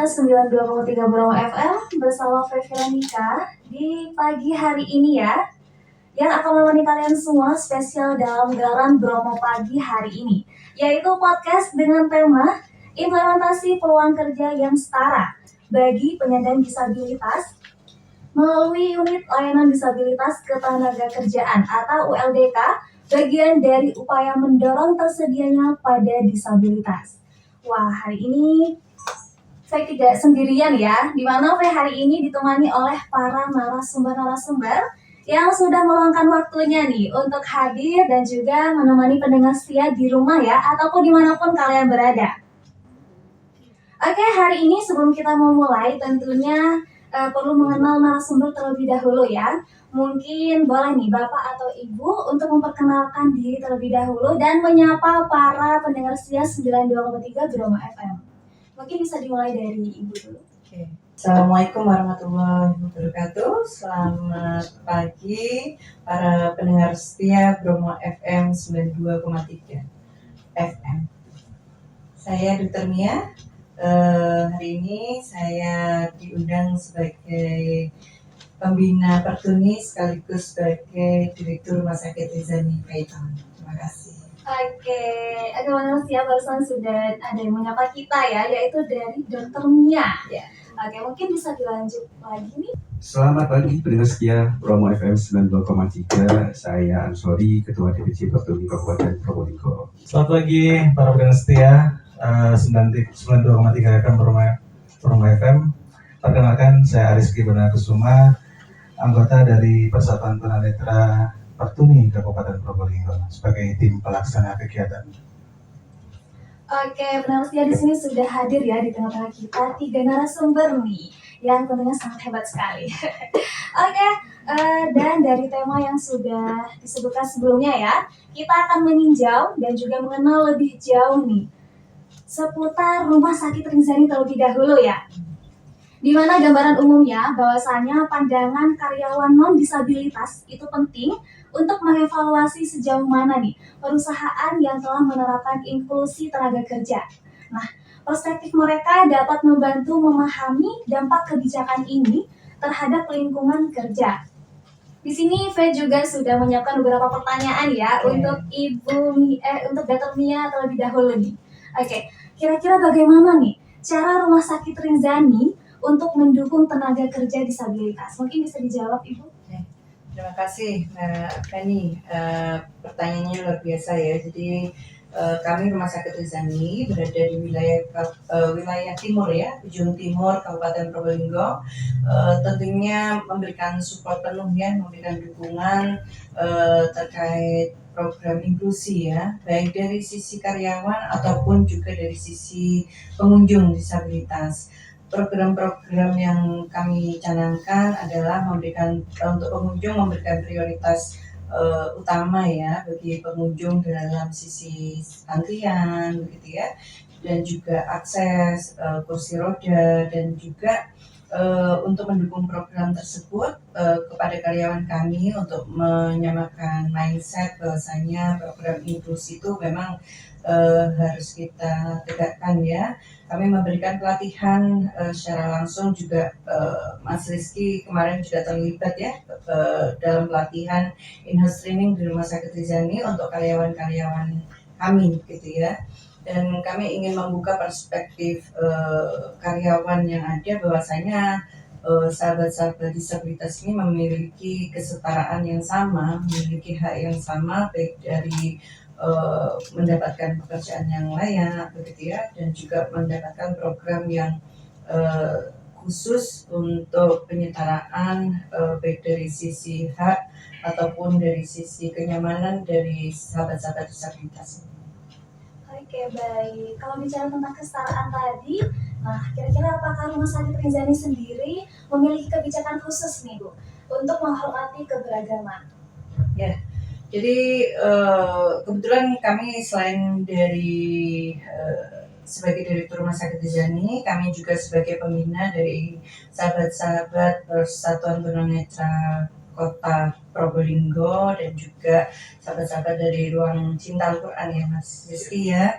Setia 92,3 Bromo FM bersama Veronica di pagi hari ini ya, yang akan menemani kalian semua spesial dalam gelaran Bromo Pagi hari ini, yaitu podcast dengan tema implementasi peluang kerja yang setara bagi penyandang disabilitas melalui Unit Layanan Disabilitas Ketenagakerjaan atau ULDK, bagian dari upaya mendorong tersedianya pada disabilitas. Wah, hari ini saya tidak sendirian ya, di mana hari ini ditemani oleh para narasumber yang sudah meluangkan waktunya nih untuk hadir dan juga menemani pendengar setia di rumah ya, ataupun dimanapun kalian berada. Oke, hari ini sebelum kita memulai tentunya perlu mengenal narasumber terlebih dahulu ya. Mungkin boleh nih Bapak atau Ibu untuk memperkenalkan diri terlebih dahulu dan menyapa para pendengar setia 92,3 Bromo FM. Mungkin bisa dimulai dari Ibu dulu. Oke. Assalamualaikum warahmatullahi wabarakatuh. Selamat pagi para pendengar setia Bromo FM 92,3 FM. Saya Dr. Mia. Hari ini saya diundang sebagai pembina Pertuni sekaligus sebagai Direktur Rumah Sakit Rizani Kaitan. Terima kasih. Oke, bagaimana siap barusan sudah ada yang menyapa kita ya, yaitu dari Dr. Mia. Ya. Oke, mungkin bisa dilanjut lagi nih. Selamat pagi pendengar setia Bromo FM 92,3. Saya Ansori, Ketua DPC Pertuni Kabupaten Probolinggo. Selamat pagi para pendengar setia 92,3 FM Bromo FM. Perkenalkan, saya Ariski Benakusuma, anggota dari Persatuan Tunanetra Pertuni Kabupaten Probolinggo sebagai tim pelaksana kegiatan. Oke, pendengar setia di sini sudah hadir ya di tengah-tengah kita 3 narasumber nih yang tentunya sangat hebat sekali. Oke, dan dari tema yang sudah disebutkan sebelumnya ya, kita akan meninjau dan juga mengenal lebih jauh nih seputar Rumah Sakit Rizani terlebih dahulu ya. Di mana gambaran umumnya bahwasanya pandangan karyawan non-disabilitas itu penting untuk mengevaluasi sejauh mana nih perusahaan yang telah menerapkan inklusi tenaga kerja. Nah, perspektif mereka dapat membantu memahami dampak kebijakan ini terhadap lingkungan kerja. Di sini V juga sudah menyiapkan beberapa pertanyaan ya untuk untuk Dr. Mia terlebih dahulu nih. Oke, kira-kira bagaimana nih cara Rumah Sakit Rizani untuk mendukung tenaga kerja disabilitas? Mungkin bisa dijawab Ibu. Terima kasih Mbak Feni, pertanyaannya luar biasa ya. Jadi kami Rumah Sakit Rizani berada di wilayah timur ya, ujung timur Kabupaten Probolinggo. Tentunya memberikan support penuh ya, memberikan dukungan terkait program inklusi ya, baik dari sisi karyawan ataupun juga dari sisi pengunjung disabilitas. Program-program yang kami canangkan adalah memberikan untuk pengunjung memberikan prioritas utama ya bagi pengunjung dalam sisi antrian begitu ya, dan juga akses kursi roda, dan juga untuk mendukung program tersebut kepada karyawan kami untuk menyamakan mindset bahwasanya program inklusi itu memang harus kita tegakkan ya. Kami memberikan pelatihan secara langsung juga, Mas Rizky kemarin juga terlibat ya dalam pelatihan in-house training di Rumah Sakit Rizani untuk karyawan-karyawan kami gitu ya. Dan kami ingin membuka perspektif karyawan yang ada bahwasanya sahabat-sahabat disabilitas ini memiliki kesetaraan yang sama, memiliki hak yang sama baik dari mendapatkan pekerjaan yang layak begitu ya, dan juga mendapatkan program yang khusus untuk penyetaraan baik dari sisi hak ataupun dari sisi kenyamanan dari sahabat-sahabat disabilitas. Oke, baik. Kalau bicara tentang kesetaraan tadi, nah kira-kira apakah Rumah Sakit Rizani sendiri memiliki kebijakan khusus nih Bu untuk menghormati keberagaman? Ya. Jadi kebetulan kami selain dari sebagai Direktur Rumah Sakit Rizani, kami juga sebagai pembina dari sahabat-sahabat Persatuan Tunanetra Kota Probolinggo dan juga sahabat-sahabat dari Ruang Cinta Al-Quran ya Mas Rizky ya.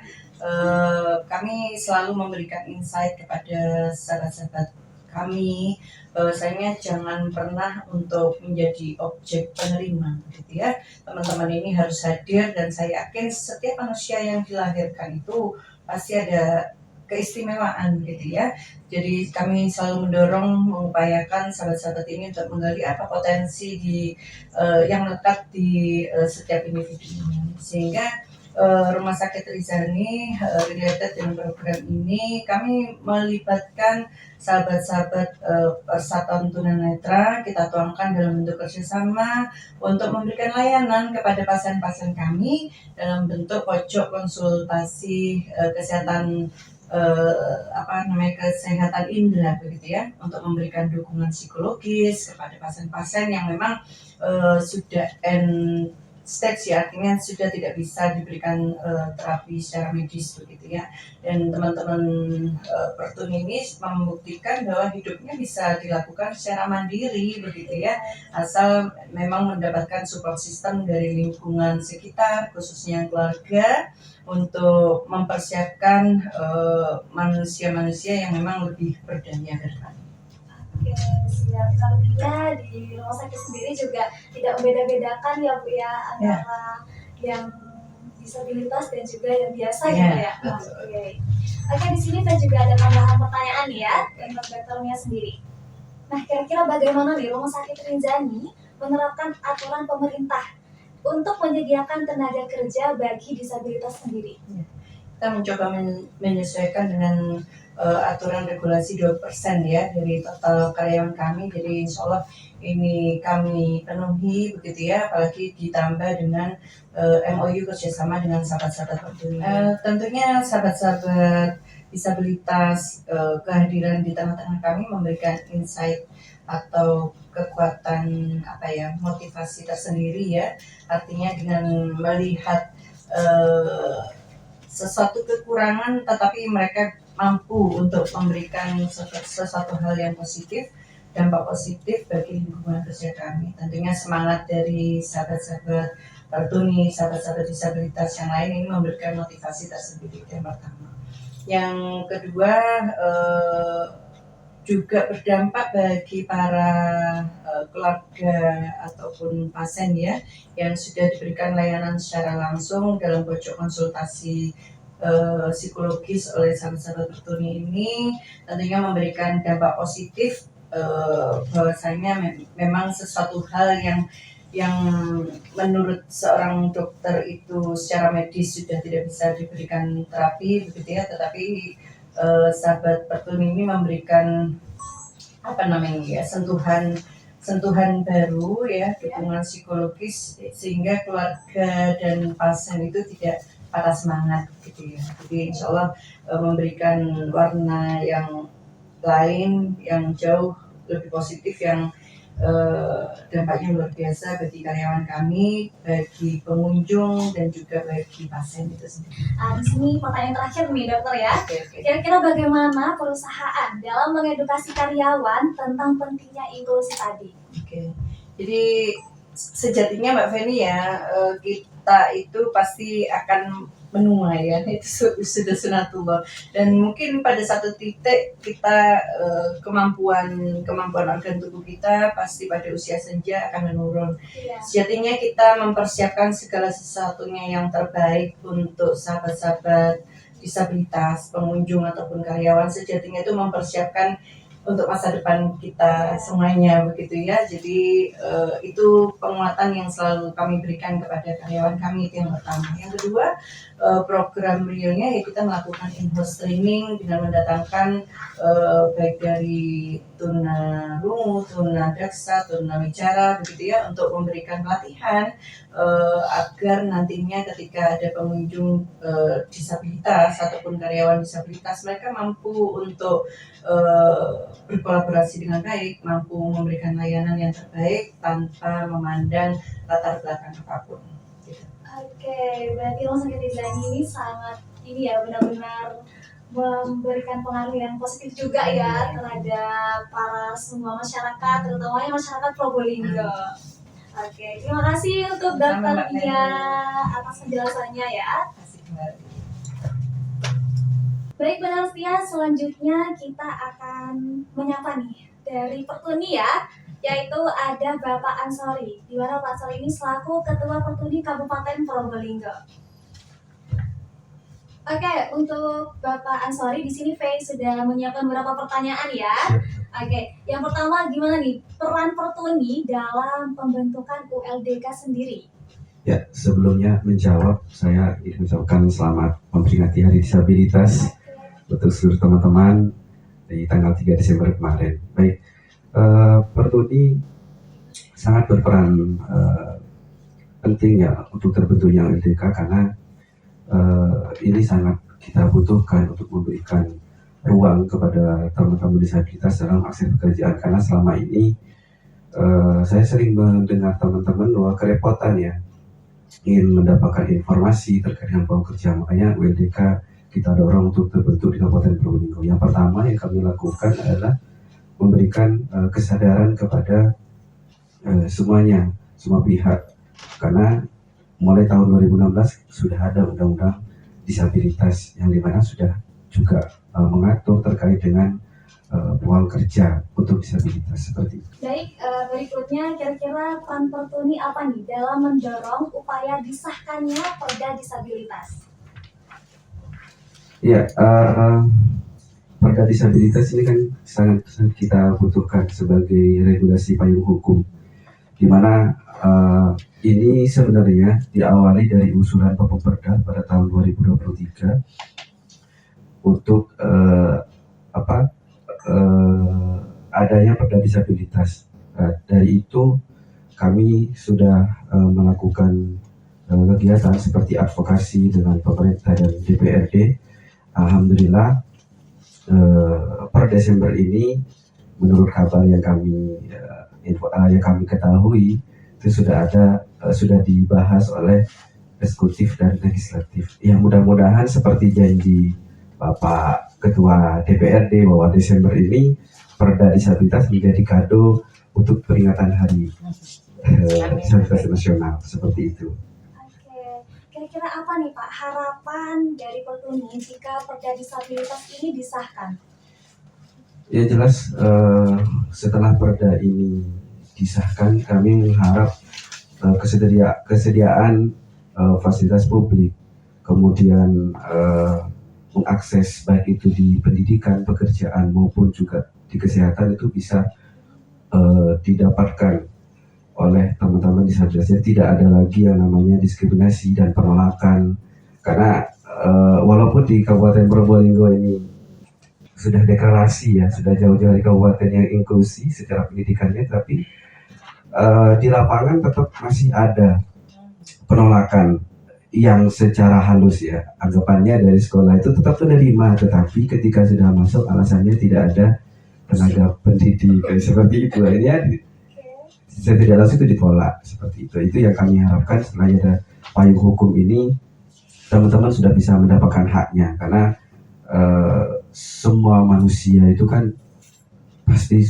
kami selalu memberikan insight kepada sahabat-sahabat kami bahwasanya jangan pernah untuk menjadi objek penerima gitu ya. Teman-teman ini harus hadir, dan saya yakin setiap manusia yang dilahirkan itu pasti ada keistimewaan gitu ya. Jadi kami selalu mendorong, mengupayakan sahabat-sahabat ini untuk menggali apa potensi yang lekat di setiap individu ini, sehingga Rumah Sakit Rizani related dengan program ini kami melibatkan sahabat-sahabat Persatuan Tunanetra. Kita tuangkan dalam bentuk kerjasama untuk memberikan layanan kepada pasien-pasien kami dalam bentuk pojok konsultasi kesehatan kesehatan indera begitu ya, untuk memberikan dukungan psikologis kepada pasien-pasien yang memang sudah end stage ya, artinya sudah tidak bisa diberikan terapi secara medis begitu ya. Dan teman-teman Pertuni ini membuktikan bahwa hidupnya bisa dilakukan secara mandiri begitu ya, asal memang mendapatkan support system dari lingkungan sekitar, khususnya keluarga, untuk mempersiapkan manusia-manusia yang memang lebih berdaya ke depan. Oke, siap. Artinya di rumah sakit sendiri juga tidak membeda-bedakan ya Bu ya, antara yang disabilitas dan juga yang biasa gitu ya. Oke, di sini saya juga ada tambahan pertanyaan ya untuk dokternya sendiri. Nah, kira-kira bagaimana nih Rumah Sakit Rinjani menerapkan aturan pemerintah untuk menyediakan tenaga kerja bagi disabilitas sendiri? Kita mencoba menyesuaikan dengan aturan regulasi 2% ya dari total karyawan kami. Jadi insya Allah ini kami penuhi begitu ya, apalagi ditambah dengan MOU kerjasama dengan sahabat-sahabat Pertuni. Tentunya sahabat-sahabat disabilitas kehadiran di tengah-tengah kami memberikan insight atau kekuatan motivasi tersendiri ya, artinya dengan melihat sesuatu kekurangan tetapi mereka mampu untuk memberikan sesuatu hal yang positif, dampak positif bagi lingkungan kerja kami. Tentunya semangat dari sahabat-sahabat Pertuni, sahabat-sahabat disabilitas yang lain ini memberikan motivasi tersendiri yang pertama. Yang kedua juga berdampak bagi para keluarga ataupun pasien ya, yang sudah diberikan layanan secara langsung dalam pojok konsultasi psikologis oleh sahabat-sahabat Pertuni ini, tentunya memberikan dampak positif bahwasanya memang sesuatu hal yang menurut seorang dokter itu secara medis sudah tidak bisa diberikan terapi begitu ya, tetapi sahabat Pertuni ini memberikan sentuhan baru ya, dukungan psikologis sehingga keluarga dan pasien itu tidak patah semangat gitu ya. Jadi insya Allah memberikan warna yang lain yang jauh lebih positif, yang dampaknya luar biasa bagi karyawan kami, bagi pengunjung dan juga bagi pasien itu sendiri. Di sini pertanyaan terakhir nih dokter ya. Kira-kira bagaimana perusahaan dalam mengedukasi karyawan tentang pentingnya inklusi tadi? Jadi sejatinya Mbak Feni ya, kita itu pasti akan menuai ya, itu sudah sunatullah, dan mungkin pada satu titik kita kemampuan organ tubuh kita pasti pada usia senja akan menurun. Sejatinya kita mempersiapkan segala sesuatunya yang terbaik untuk sahabat-sahabat disabilitas, pengunjung ataupun karyawan, sejatinya itu mempersiapkan untuk masa depan kita semuanya begitu ya. Jadi itu penguatan yang selalu kami berikan kepada karyawan kami, itu yang pertama. Yang kedua, program realnya ya kita melakukan in-house training dengan mendatangkan baik dari tunarungu, tunadaksa, tunawicara begitu ya, untuk memberikan pelatihan agar nantinya ketika ada pengunjung disabilitas ataupun karyawan disabilitas, mereka mampu untuk berkolaborasi dengan baik, mampu memberikan layanan yang terbaik tanpa memandang latar belakang apapun. Gitu. Oke, berarti Rumah Sakit Rizani ini sangat benar-benar memberikan pengaruh yang positif juga ya terhadap para semua masyarakat, terutama masyarakat Probolinggo. Oke, terima kasih untuk dokternya atas penjelasannya ya. Terima kasih kembali. Baik benar setia, selanjutnya kita akan menyapa nih dari Pertuni ya, yaitu ada Bapak Ansori, di mana Pak Ansori ini selaku Ketua Pertuni Kabupaten Probolinggo. Oke, untuk Bapak Ansori di sini Faye sudah menyiapkan beberapa pertanyaan ya. Oke, yang pertama gimana nih peran Pertuni dalam pembentukan ULDK sendiri? Ya, sebelumnya menjawab, saya ingin mengucapkan selamat memperingati Hari Disabilitas untuk seluruh teman-teman di tanggal 3 Desember kemarin. Baik, Pertuni sangat berperan penting ya untuk terbentuknya ULDK karena ini sangat kita butuhkan untuk memberikan ruang kepada teman-teman disabilitas dalam akses pekerjaan, karena selama ini saya sering mendengar teman-teman bahwa kerepotan ya ingin mendapatkan informasi terkait dengan peluang kerja, makanya ULDK kita dorong untuk terbentuk di Kabupaten Probolinggo. Yang pertama yang kami lakukan adalah memberikan kesadaran kepada semuanya, semua pihak, karena mulai tahun 2016 sudah ada undang-undang disabilitas yang dimana sudah juga mengatur terkait dengan peluang kerja untuk disabilitas seperti itu. Baik, berikutnya kira-kira peran Pertuni apa nih dalam mendorong upaya disahkannya Perda Disabilitas? Ya, Perda Disabilitas ini kan sangat kita butuhkan sebagai regulasi payung hukum, di mana ini sebenarnya diawali dari usulan pokok Perda pada tahun 2023 untuk adanya Perda Disabilitas. Dari itu kami sudah melakukan kegiatan seperti advokasi dengan pemerintah dan DPRD. Alhamdulillah per Desember ini menurut kabar yang kami ketahui itu sudah dibahas oleh eksekutif dan legislatif. Yang mudah-mudahan seperti janji Bapak Ketua DPRD bahwa Desember ini Perda Disabilitas menjadi kado untuk peringatan Hari Disabilitas Nasional, seperti itu. Oke, kira-kira apa nih Pak harapan dari Pertuni jika Perda Disabilitas ini disahkan? Ya jelas setelah Perda ini disahkan, kami mengharap kesediaan fasilitas publik, kemudian mengakses baik itu di pendidikan, pekerjaan maupun juga di kesehatan itu bisa didapatkan oleh teman-teman disabilitas. Tidak ada lagi yang namanya diskriminasi dan penolakan, karena walaupun di Kabupaten Probolinggo ini sudah deklarasi ya, sudah jauh-jauh dari kabupaten yang inklusi secara pendidikannya, tapi di lapangan tetap masih ada penolakan yang secara halus ya, anggapannya dari sekolah itu tetap menerima, tetapi ketika sudah masuk alasannya tidak ada tenaga pendidik seperti itu. Ini saya tidak langsung itu ditolak seperti itu. Itu yang kami harapkan setelah ada payung hukum ini teman-teman sudah bisa mendapatkan haknya, karena semua manusia itu kan pasti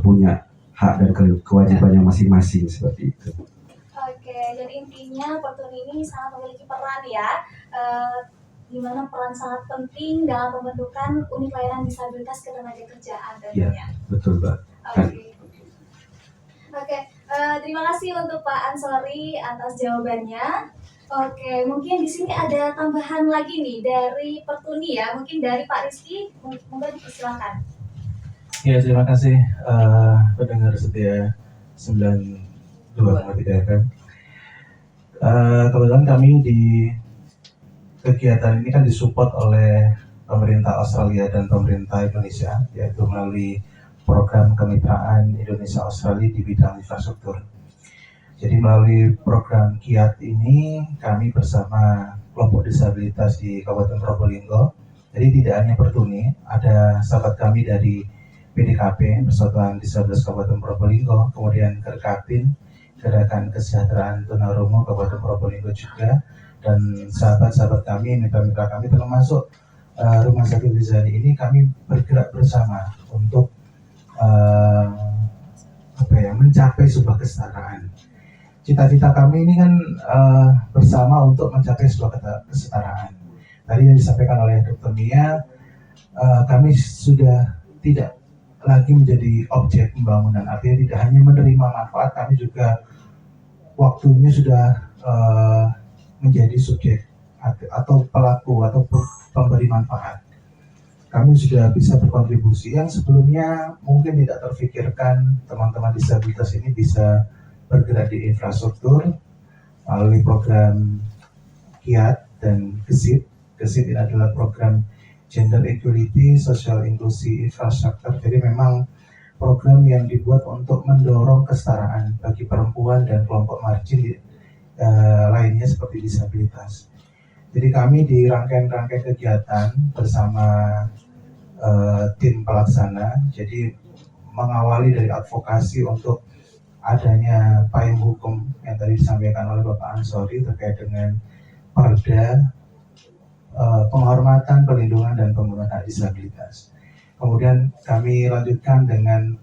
punya hak dan kewajibannya masing-masing seperti itu. Oke, jadi intinya Pertuni ini sangat memiliki peran ya, di mana peran sangat penting dalam pembentukan unit layanan disabilitas ketenagakerjaan tentunya. Ya, betul Mbak. Oke, terima kasih untuk Pak Ansori atas jawabannya. Oke, mungkin di sini ada tambahan lagi nih dari Pertuni ya, mungkin dari Pak Rizky, monggo dipersilakan. Ya, terima kasih pendengar setia 92,3 FM. Kebetulan kami di kegiatan ini kan disupport oleh pemerintah Australia dan pemerintah Indonesia, yaitu melalui program kemitraan Indonesia Australia di bidang infrastruktur. Jadi melalui program KIAT ini kami bersama kelompok disabilitas di Kabupaten Probolinggo, jadi tidak hanya Pertuni, ada sahabat kami dari PDKP, Persatuan Disabilitas Kabupaten Probolinggo, kemudian Kerkapin, Gerakan Kesejahteraan Tunarungu Kabupaten Probolinggo juga, dan sahabat-sahabat kami, mitra-mitra kami termasuk Rumah Sakit Rizani ini kami bergerak bersama untuk mencapai sebuah kesetaraan. Cita-cita kami ini kan bersama untuk mencapai sebuah kesetaraan. Tadi yang disampaikan oleh Dr. Mia, kami sudah tidak lagi menjadi objek pembangunan, artinya tidak hanya menerima manfaat, kami juga waktunya sudah menjadi subjek atau pelaku atau pemberi manfaat. Kami sudah bisa berkontribusi yang sebelumnya mungkin tidak terfikirkan. Teman-teman disabilitas ini bisa bergerak di infrastruktur melalui program KIAT dan GESIP. GESIP ini adalah program Gender Equality, Social Inclusive Infrastructure. Jadi memang program yang dibuat untuk mendorong kesetaraan bagi perempuan dan kelompok margin lainnya seperti disabilitas. Jadi kami di rangkaian-rangkaian kegiatan bersama tim pelaksana, jadi mengawali dari advokasi untuk adanya payung hukum yang tadi disampaikan oleh Bapak Ansori terkait dengan perda, penghormatan, perlindungan, dan pemenuhan hak disabilitas. Kemudian kami lanjutkan dengan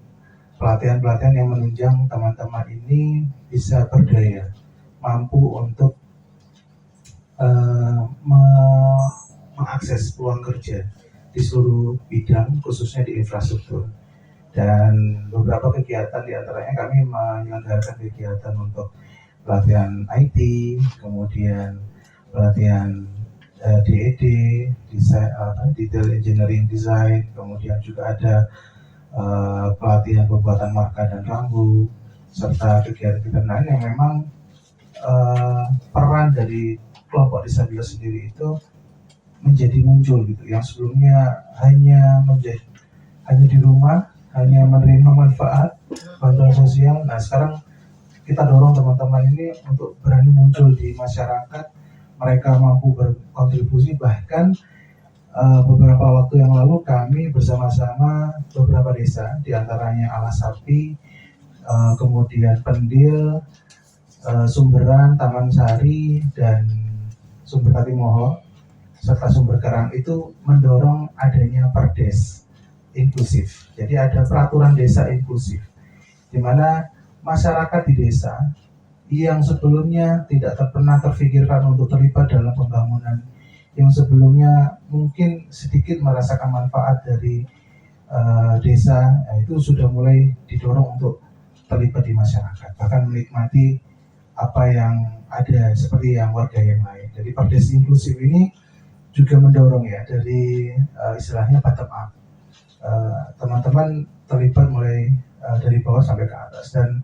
pelatihan-pelatihan yang menunjang teman-teman ini bisa berdaya, mampu untuk mengakses peluang kerja di seluruh bidang, khususnya di infrastruktur. Dan beberapa kegiatan diantaranya kami menyelenggarakan kegiatan untuk pelatihan IT, kemudian pelatihan DED, Detail Engineering Design, kemudian juga ada pelatihan pembuatan marka dan rambu, serta kegiatan-kegiatan lain yang memang peran dari kelompok disabilitas sendiri itu menjadi muncul gitu, yang sebelumnya hanya di rumah, hanya menerima manfaat bantuan sosial. Nah sekarang kita dorong teman-teman ini untuk berani muncul di masyarakat. Mereka mampu berkontribusi, bahkan beberapa waktu yang lalu kami bersama-sama beberapa desa, diantaranya Alasapi, kemudian Pendil, Sumberan, Taman Sari, dan Sumber Katimoho, serta Sumber Karang itu mendorong adanya perdes inklusif. Jadi ada peraturan desa inklusif, di mana masyarakat di desa yang sebelumnya tidak pernah terfikirkan untuk terlibat dalam pembangunan, yang sebelumnya mungkin sedikit merasakan manfaat dari desa, itu sudah mulai didorong untuk terlibat di masyarakat, bahkan menikmati apa yang ada seperti yang warga yang lain. Jadi perdes inklusif ini juga mendorong ya dari istilahnya bottom up. Teman-teman terlibat mulai dari bawah sampai ke atas. Dan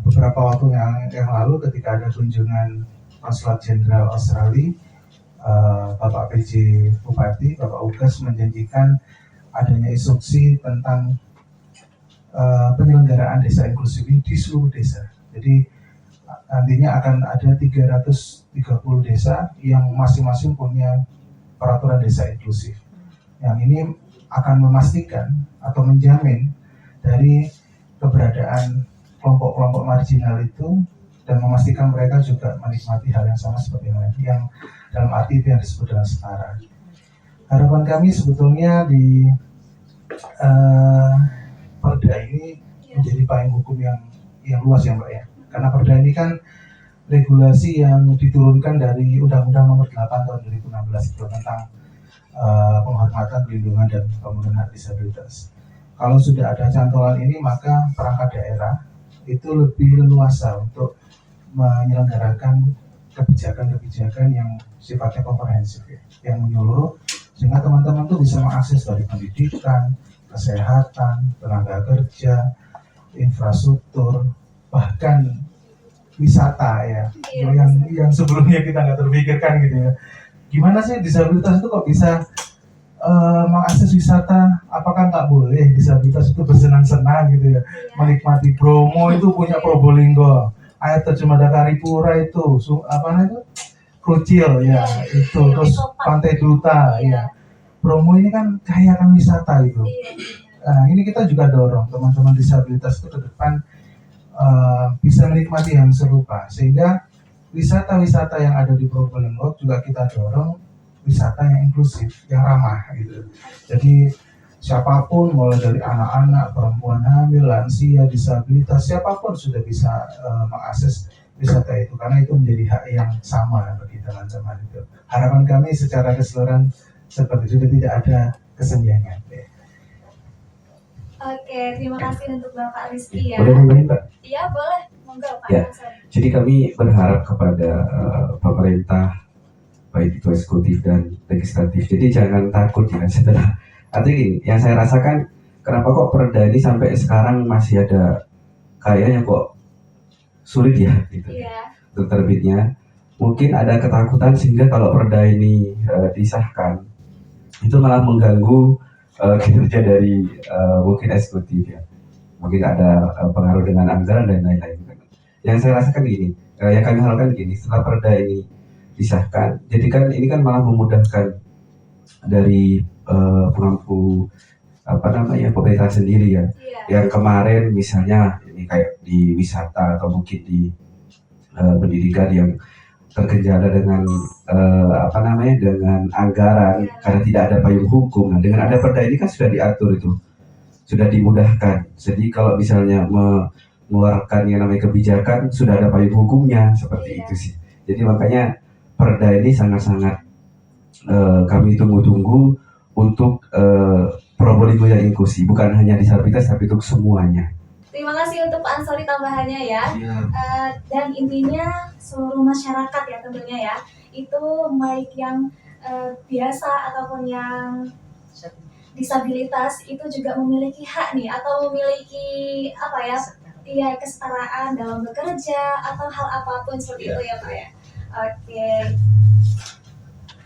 beberapa waktu yang lalu ketika ada kunjungan Konsulat Jenderal Australia, Bapak PJ Bupati, Bapak Ugas menjanjikan adanya instruksi tentang penyelenggaraan desa inklusif ini di seluruh desa. Jadi nantinya akan ada 330 desa yang masing-masing punya peraturan desa inklusif. Yang ini akan memastikan atau menjamin dari keberadaan kelompok-kelompok marginal itu, dan memastikan mereka juga menikmati hal yang sama seperti yang dalam arti itu yang disebut dengan setara. Harapan kami sebetulnya di perda ini menjadi payung hukum yang luas ya Mbak ya. Karena perda ini kan regulasi yang diturunkan dari Undang-Undang Nomor 8 Tahun 2016 itu tentang penghormatan, perlindungan, dan pemenuhan hak disabilitas. Kalau sudah ada cantolan ini, maka perangkat daerah itu lebih leluasa untuk menyelenggarakan kebijakan-kebijakan yang sifatnya komprehensif ya, yang menyeluruh, sehingga teman-teman tuh bisa mengakses dari pendidikan, kesehatan, tenaga kerja, infrastruktur, bahkan wisata ya, yang sebelumnya kita nggak terpikirkan gitu ya. Gimana sih disabilitas itu kok bisa mengakses wisata? Apakah nggak boleh disabilitas itu bersenang-senang gitu ya, menikmati Bromo itu punya Probolinggo, air terjun Madakaripura itu apa namanya, Krucil ya itu, terus Pantai Duta ya. Bromo ini kan kaya kan wisata itu. Nah, ini kita juga dorong teman-teman disabilitas itu ke depan bisa menikmati yang serupa, sehingga wisata-wisata yang ada di Probolinggo juga kita dorong wisata yang inklusif, yang ramah gitu. Jadi siapapun, mulai dari anak-anak, perempuan hamil, lansia, disabilitas, siapapun sudah bisa mengakses wisata itu, karena itu menjadi hak yang sama bagi teman-teman itu. Harapan kami secara keseluruhan seperti itu, jadi tidak ada kesenjangan. Oke, terima kasih untuk Bapak Rizky ya. Boleh nambahin Mbak? Iya boleh, monggo Pak. Ya. Jadi kami berharap kepada pemerintah, baik itu eksekutif dan legislatif. Jadi jangan takut ya setelah. Artinya gini, yang saya rasakan, kenapa kok perda ini sampai sekarang masih ada kayaknya kok sulit ya gitu, untuk terbitnya. Mungkin ada ketakutan sehingga kalau perda ini disahkan, itu malah mengganggu kinerja dari mungkin eksekutif ya. Mungkin ada pengaruh dengan anggaran dan lain-lain. Yang saya rasakan gini, yang kami harapkan gini, setelah perda ini disahkan, jadi kan ini kan malah memudahkan dari pengampu pemerintah sendiri ya. Yang kemarin misalnya ini kayak di wisata atau mungkin di pendidikan yang terkendala dengan dengan anggaran karena tidak ada payung hukum. Nah, dengan ada perda ini kan sudah diatur itu, sudah dimudahkan. Jadi kalau misalnya mengeluarkan yang namanya kebijakan sudah ada payung hukumnya, seperti itu sih. Jadi makanya perda ini sangat-sangat kami tunggu-tunggu untuk Probolinggo yang inklusi, bukan hanya disabilitas tapi untuk semuanya. Terima kasih untuk Pak Ansori tambahannya ya. Dan intinya seluruh masyarakat ya tentunya ya, itu baik yang biasa ataupun yang disabilitas itu juga memiliki hak nih, atau memiliki kesetaraan dalam bekerja atau hal apapun seperti itu ya Pak ya. Oke.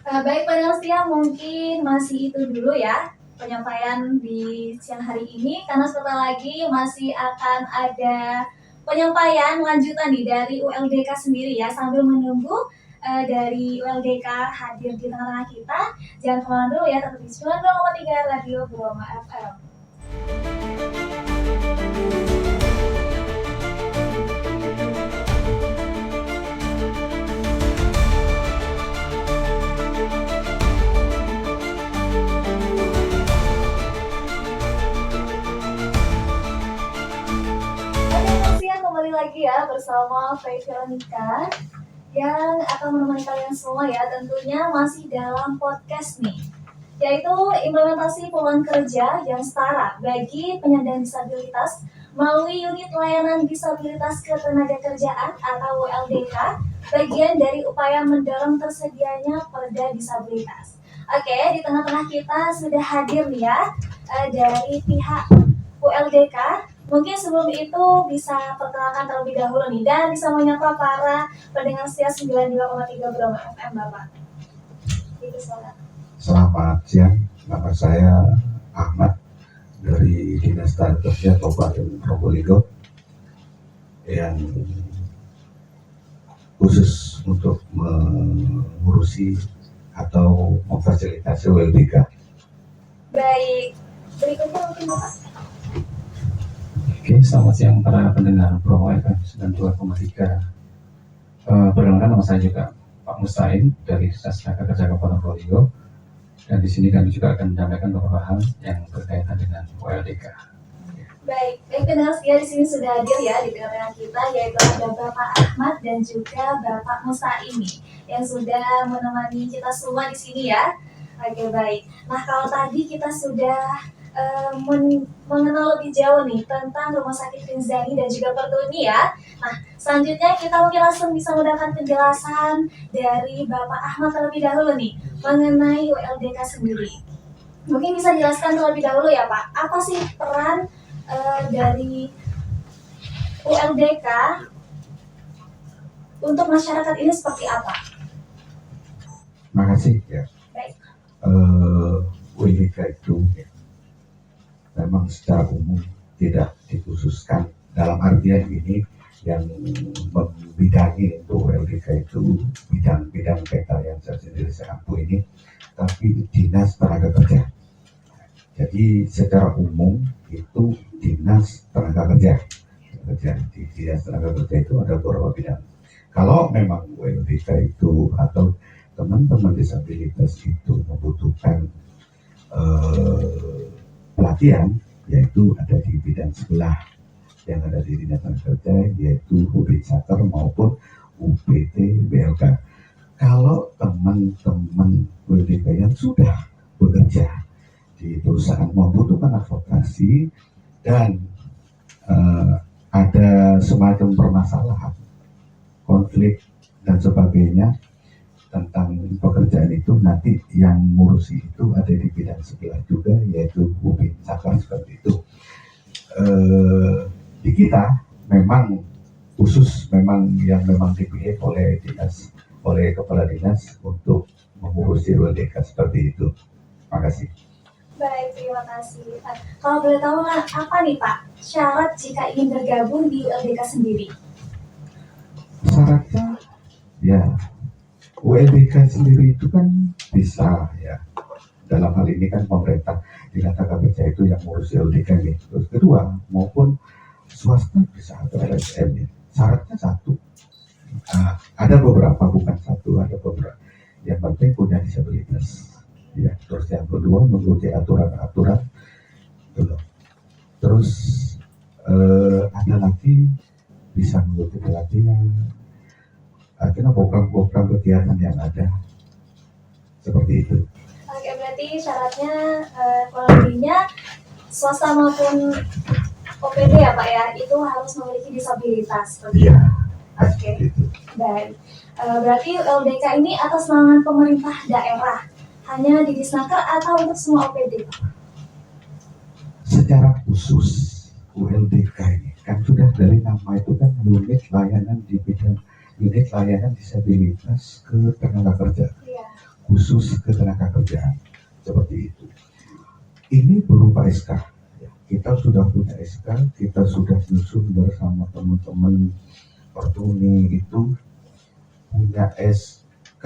Baik pendengar setia, mungkin masih itu dulu ya penyampaian di siang hari ini, karena sebentar lagi masih akan ada penyampaian lanjutan nih dari ULDK sendiri ya, sambil menunggu dari ULDK hadir di tengah-tengah kita. Jangan kemana dulu ya, tetap di 92,3 Radio Broma FM. Kembali lagi ya bersama Faith Veronica yang akan menemani kalian semua ya, tentunya masih dalam podcast nih, yaitu implementasi peluang kerja yang setara bagi penyandang disabilitas melalui Unit Layanan Disabilitas Ketenagakerjaan atau ULDK, bagian dari upaya mendorong tersedianya perda disabilitas. Oke, di tengah-tengah kita sudah hadir nih ya dari pihak ULDK. Mungkin sebelum itu bisa perkenalkan terlebih dahulu nih, dan bisa menyapa para pendengar setia 92,3 Broma FM Bapak. Selamat siang, nama saya Ahmad dari Dinas Tenaga Kerja Kabupaten Probolinggo yang khusus untuk mengurusi atau memfasilitasi ULDK. Baik, berikutnya mungkin Bapak. Oke, selamat siang para pendengar Broma FM 92,3. Perkenalkan nama saya juga Pak Mustain dari Dinas Tenaga Kerja Kabupaten Probolinggo, dan di sini kami juga akan menyampaikan beberapa hal yang berkaitan dengan ULDK. Baik, pendengar setia di sini sudah hadir ya di tengah-tengah kita, yaitu ada Bapak Ahmad dan juga Bapak Mustain nih yang sudah menemani kita semua di sini ya. Oke, baik. Nah, kalau tadi kita sudah mengenal lebih jauh nih tentang Rumah Sakit Rinzani dan juga Pertuni ya. Nah, selanjutnya kita mungkin langsung bisa mendapatkan penjelasan dari Bapak Ahmad terlebih dahulu nih mengenai ULDK sendiri. Mungkin bisa jelaskan terlebih dahulu ya Pak, apa sih peran dari ULDK untuk masyarakat ini seperti apa? Terima kasih ya. Baik. ULDK itu memang secara umum tidak dikhususkan, dalam artian ini yang membidangi untuk ULDK itu bidang-bidang PK yang saya sendiri ampu ini, tapi Dinas Tenaga Kerja. Jadi secara umum itu Dinas Tenaga Kerja. Di Dinas Tenaga Kerja itu ada beberapa bidang. Kalau memang ULDK itu atau teman-teman disabilitas itu membutuhkan pelatihan, yaitu ada di bidang sebelah yang ada di Dinas Tenaga Kerja, yaitu UBCater maupun UPT BLK. Kalau teman-teman ULDK yang sudah bekerja di perusahaan membutuhkan advokasi dan ada semacam permasalahan, konflik dan sebagainya tentang pekerjaan itu, nanti yang ngurusi itu ada di bidang sebelah juga, yaitu Ubin Saklar seperti itu. Di kita memang khusus memang dipilih oleh kepala dinas untuk mengurusi ULDK seperti itu. Makasih. Baik, terima kasih. Kalau boleh tahu apa nih Pak syarat jika ingin bergabung di ULDK sendiri? Syaratnya ya ULDK sendiri itu kan bisa ya, dalam hal ini kan pemerintah Dinas Tenaga Kerja itu yang ngurus ULDK nih. Terus kedua, maupun swasta bisa atau LSM ya. Syaratnya satu, ada beberapa, bukan satu, ada beberapa. Yang penting punya disabilitas. Ya, terus yang kedua mengikuti aturan-aturan gitu. Terus ada lagi bisa mengikuti pelatihan, akhirnya program-program kegiatan yang ada seperti itu. Oke, berarti syaratnya kurang lebihnya swasta maupun OPD ya Pak ya, itu harus memiliki disabilitas. Iya. Oke, Itu. baik. Berarti ULDK ini atas naungan pemerintah daerah, hanya di Disnaker atau untuk semua OPD? Secara khusus ULDK ini kan sudah dari nama itu kan unit layanan disabilitas ke tenaga kerja, Iya. khusus ke tenaga kerjaan seperti itu. Ini berupa SK. Ya, kita sudah punya SK, kita sudah susun bersama teman-teman Pertuni itu punya SK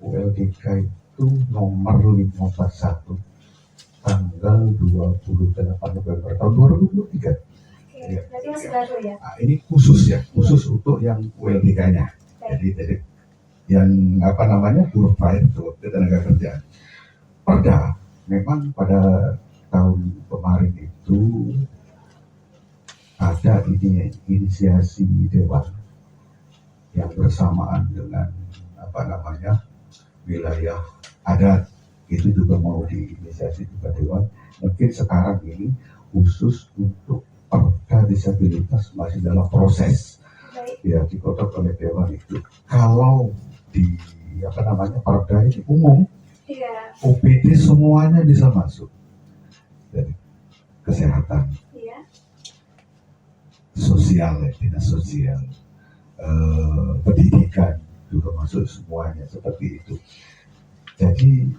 ULDK itu nomor 541 tanggal 28 November tahun 2023. Oke, berarti masih baru ya? Nah, ini khusus untuk yang ULDK-nya. Jadi yang buruh prior untuk tenaga kerjaan. Perda memang pada tahun kemarin itu ada inisiasi dewan yang bersamaan dengan wilayah adat, itu juga mau diinisiasi juga dewan. Mungkin sekarang ini khusus untuk perda disabilitas masih dalam proses. Baik. Ya, dikotok oleh dewan itu. Kalau di perda ini umum, Iya. OPD semuanya bisa masuk. Jadi kesehatan, Iya. sosial, dinas sosial, pendidikan juga masuk semuanya seperti itu. Jadi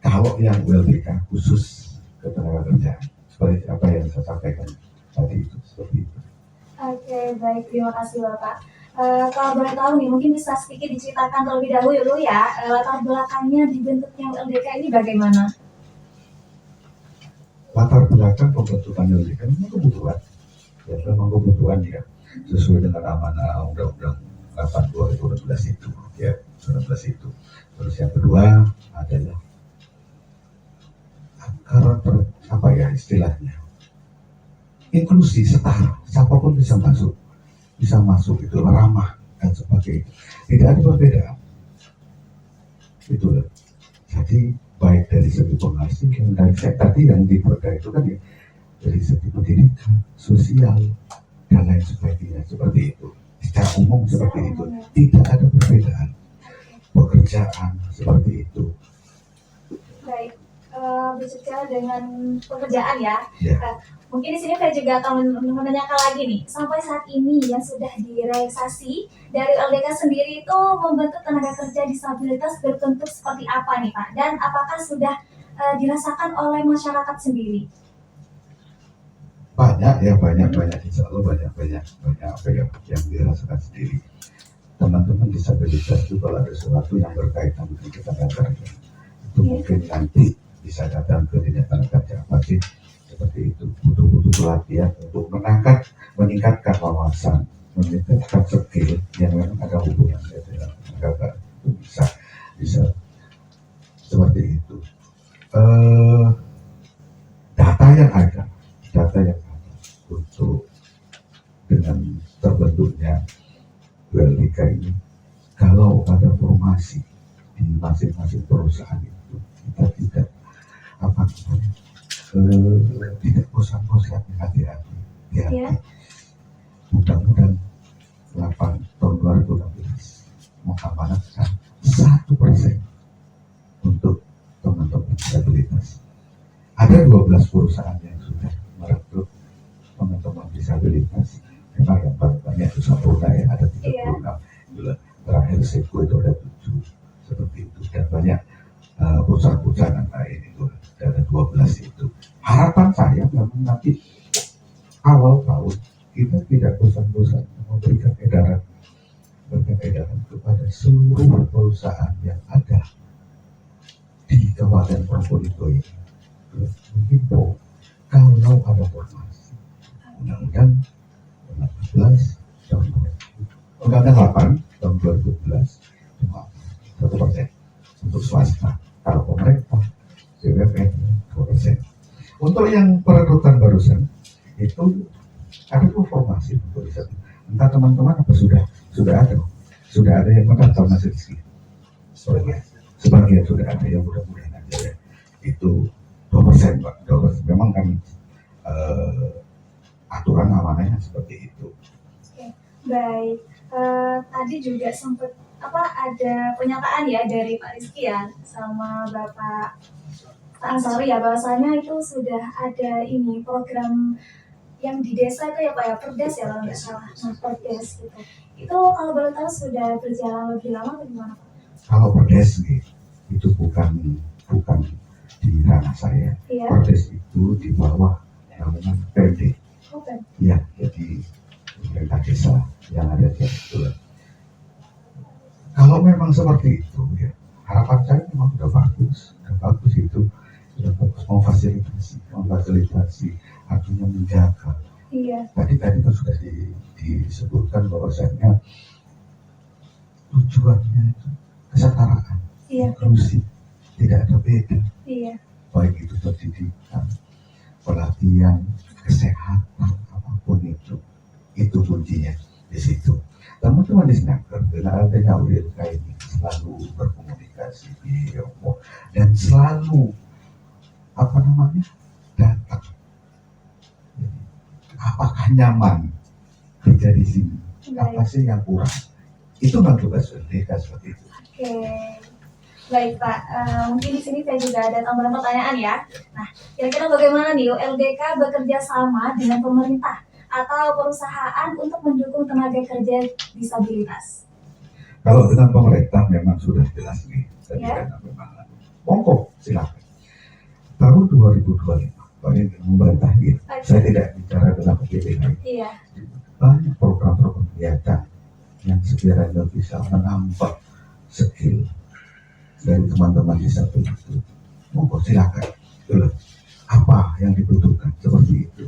kalau yang ULDK khusus ketenaga kerjaan, seperti apa yang saya sampaikan tadi itu, seperti itu. Oke, baik, terima kasih Bapak. Kalau boleh tahu nih, mungkin bisa sedikit diceritakan terlebih dahulu ya, latar belakangnya dibentuknya ULDK ini bagaimana? Latar belakang pembentukan ULDK memang kebutuhan, ya memang kebutuhan ya, sesuai dengan amanah Undang-Undang 8 2016 itu, ya 19 itu. Terus yang kedua adalah karakter istilahnya inklusi, setara, siapapun bisa masuk itu ramah dan sebagainya, tidak ada perbedaan itu loh. Jadi baik dari segi penghasilan dan tadi yang diperda itu kan ya, dari segi pendidikan, sosial dan lain sebagainya seperti itu. Secara umum seperti itu, tidak ada perbedaan pekerjaan seperti itu. Baik, berbicara dengan pekerjaan ya. Ya. Mungkin di sini saya juga akan menanyakan lagi nih, sampai saat ini yang sudah direalisasi dari ULDK sendiri itu membentuk tenaga kerja disabilitas berbentuk seperti apa nih Pak? Dan apakah sudah dirasakan oleh masyarakat sendiri? Banyak insya Allah banyak apa yang dirasakan sendiri. Teman-teman disabilitas itu kalau ada sesuatu yang berkaitan dengan tenaga kerja itu mungkin nanti bisa datang ke dinas tenaga kerja, pasti seperti itu, butuh pelatihan untuk meningkatkan wawasan, meningkatkan skill yang memang ada hubungannya dengan tenaga kerja, itu bisa seperti itu. Data yang ada untuk dengan terbentuknya ULDK ini, kalau ada formasi di masing-masing perusahaan itu, kita tidak tidak bosan-bosan hati-hati. Iya. Mudah-mudahan tahun 2016 mengamanatkan 1% untuk teman-teman disabilitas. Ada 12 perusahaan yang sudah merekrut teman-teman disabilitas. Memang yang paling banyak itu Sampurna ya, ada 36. Terakhir Seko itu ada 7 seperti itu, dan banyak perusahaan-perusahaan lain itu ada 12 itu. Harapan saya memang nanti awal tahun kita tidak bosan-bosan memberikan edaran kepada seluruh perusahaan yang ada di Kabupaten Probolinggo ini. Menghimbau kalau ada formasi Undang-Undang 14 tahun 8 tahun 2011 cuma 1% untuk swasta. Kalau pemerintah BUMN 2%. Untuk yang perekrutan barusan itu ada formasi untuk riset. Entah teman-teman apa sudah ada yang mendaftar masih di sini. Sebagian sudah ada yang mudah-mudahan aja ya. Itu 2%, Pak. 2%. Memang kan aturan amanahnya seperti itu. Baik, tadi juga sempat ada pernyataan ya dari Pak Rizky ya sama Bapak Ansari ya, bahwasanya itu sudah ada ini program yang di desa itu ya Pak ya, Perdes ya kalau nggak salah. Nah, Perdes gitu. Itu kalau boleh tahu sudah berjalan lebih lama atau gimana Pak? Kalau Perdes itu bukan di ranah saya. Iya. Perdes itu di bawah naungan PMD. Oke. Ya, jadi pemerintah desa yang ada di situ. Kalau memang seperti itu ya, harapan saya memang sudah bagus itu sudah bagus memfasilitasi artinya menjaga. Iya. Tadi kan sudah disebutkan bahwasanya tujuannya itu kesetaraan, Iya. inklusi, tidak ada beda. Iya. Baik itu pendidikan, pelatihan, kesehatan, apapun itu kuncinya di situ. Teman-teman di Snaker dengan adanya ULK ini selalu berkomunikasi dan selalu datang. Apakah nyaman kerja di sini? Apa sih yang kurang? Itu kan tugas ULK seperti itu. Oke. Baik Pak, mungkin di sini saya juga ada tambahan pertanyaan ya. Nah, kira-kira bagaimana nih ULDK bekerja sama dengan pemerintah atau perusahaan untuk mendukung tenaga kerja disabilitas? Kalau dengan pemerintah memang sudah jelas nih, Ya. memang monggo silakan. Tahun 2025, paling pemerintah ini, saya tidak bicara tentang PPDN. Iya. Banyak program-program kegiatan yang sekiranya bisa menambah skill dari teman-teman disabilitas itu. Monggo silakan. Apa yang dibutuhkan seperti itu.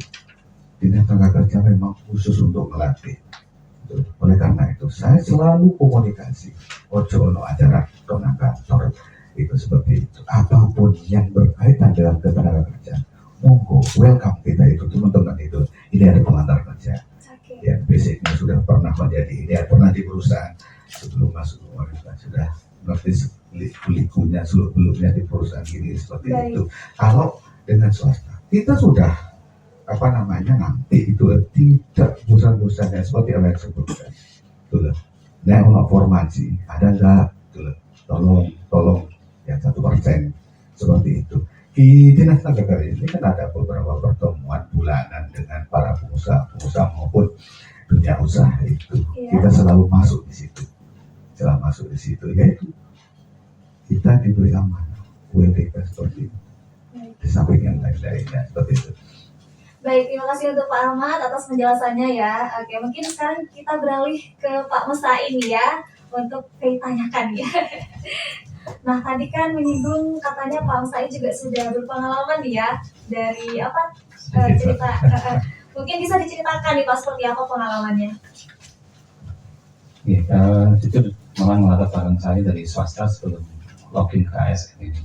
Dinas Tenaga Kerja memang khusus untuk melatih. Oleh karena itu, saya selalu komunikasi. Ojo no acara dona kantor itu seperti itu. Apapun yang berkaitan dengan ketenaga kerjaan, monggo welcome kita itu teman-teman itu. Ini ada pengantar kerja. Oke. Yang basicnya sudah pernah menjadi ini, pernah di perusahaan sebelum masuk wanita sudah notis likunya sebelumnya di perusahaan ini seperti Baik. itu. Kalau dengan swasta kita sudah nanti itu tidak bosan-bosannya seperti apa yang disebutkan. Nah, untuk formasi ada enggak? Tolong yang 1% seperti itu. Di Dinas Tenaga Kerja ini kan ada beberapa pertemuan bulanan dengan para pengusaha maupun dunia usaha itu. Iya. Kita selalu masuk di situ. Yaitu kita diberi amanah ULDK seperti itu. Di samping yang lain-lainnya seperti itu. Baik, terima kasih untuk Pak Ahmad atas penjelasannya ya. Oke, mungkin sekarang kita beralih ke Pak Musa ini ya untuk ditanyakan ya. Nah, tadi kan menyinggung katanya Pak Musa juga sudah berpengalaman nih ya dari cerita. Mungkin bisa diceritakan nih Pak seperti apa pengalamannya? Itu memang latar belakang saya dari swasta sebelum login ke ASN ini.